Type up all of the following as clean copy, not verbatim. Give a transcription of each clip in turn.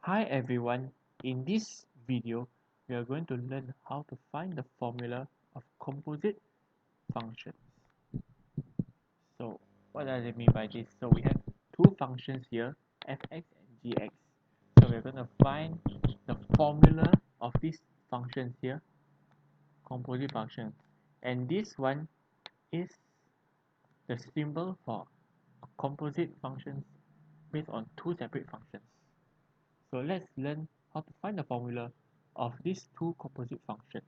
Hi everyone, in this video we are going to learn how to find the formula of composite functions. So what does it mean by this? So we have two functions here, fx and gx. So we're going to find the formula of these functions here, composite functions. And this one is the symbol for composite functions based on two separate functions. So let's learn how to find the formula of these two composite functions.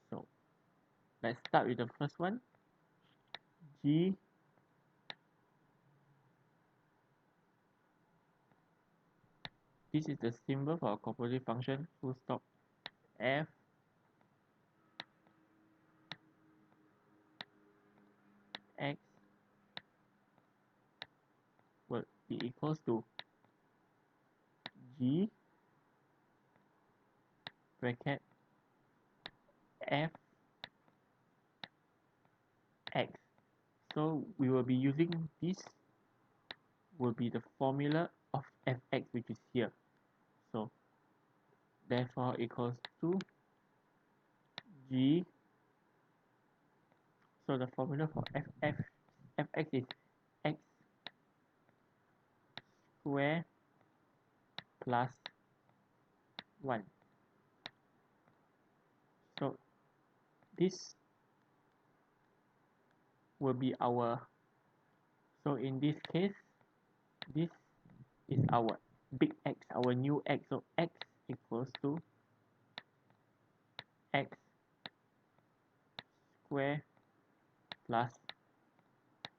So let's start with the first one. G this is the symbol for a composite function, full stop. F x will be equals to G bracket F x. So we will be using this will be the formula of fx, which is here. So therefore equals to G. So the formula for fx is x square plus 1. So this will be our, so in this case this is our big X, our new X. So X equals to X square plus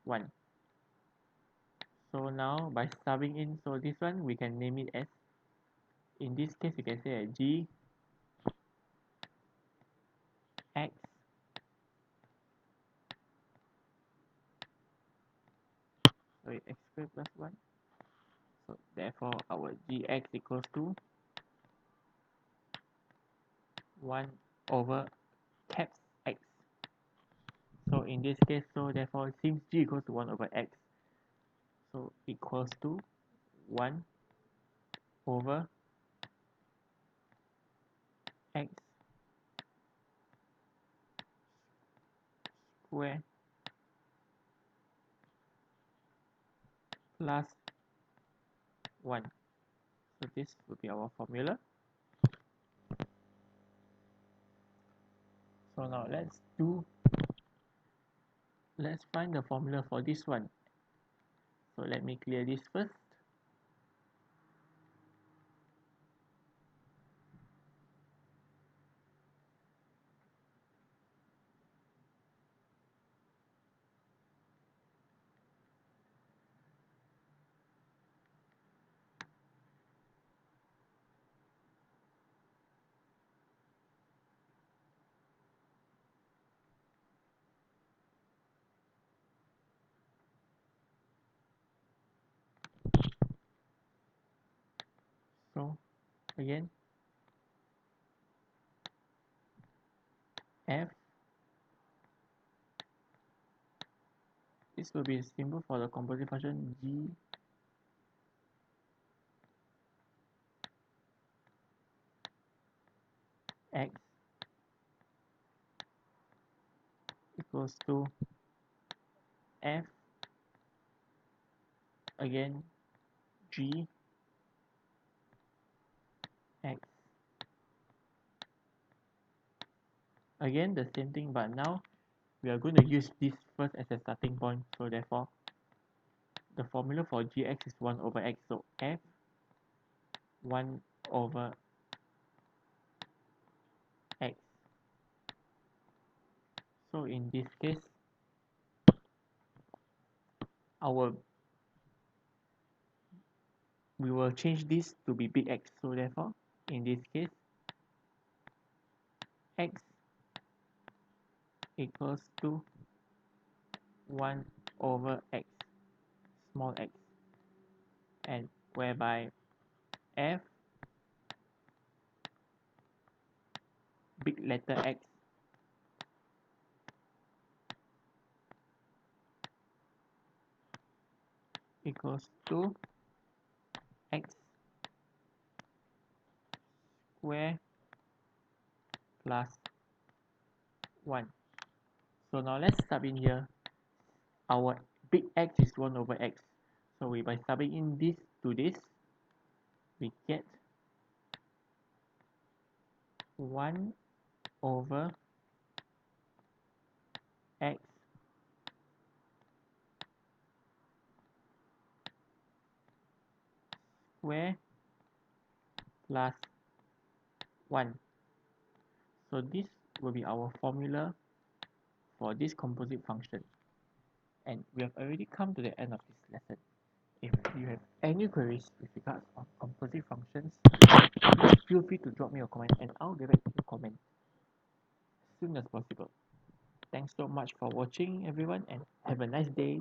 1. So now by subbing in, so this one we can name it as, in this case you can say G X X square plus 1. So therefore our Gx equals to 1 over caps X. So in this case, so therefore since G equals to 1 over X, so equals to 1 over X square plus 1. So this will be our formula. So now let's find the formula for this one. So let me clear this first. So again, f, this will be a symbol for the composite function g x equals to f, again g x, again the same thing, but now we are going to use this first as a starting point. So therefore the formula for gx is 1 over x. So f 1 over x. So in this case our we will change this to be big X. So therefore in this case x equals to 1 over x small x, and whereby f big letter X equals to x square plus 1. So now let's sub in here. Our big X is 1 over X. So by subbing in this to this, we get 1 over X square plus 1. So this will be our formula for this composite function. And we have already come to the end of this lesson. If you have any queries with regards on composite functions, feel free to drop me a comment and I'll get back to your comment as soon as possible. Thanks so much for watching everyone and have a nice day.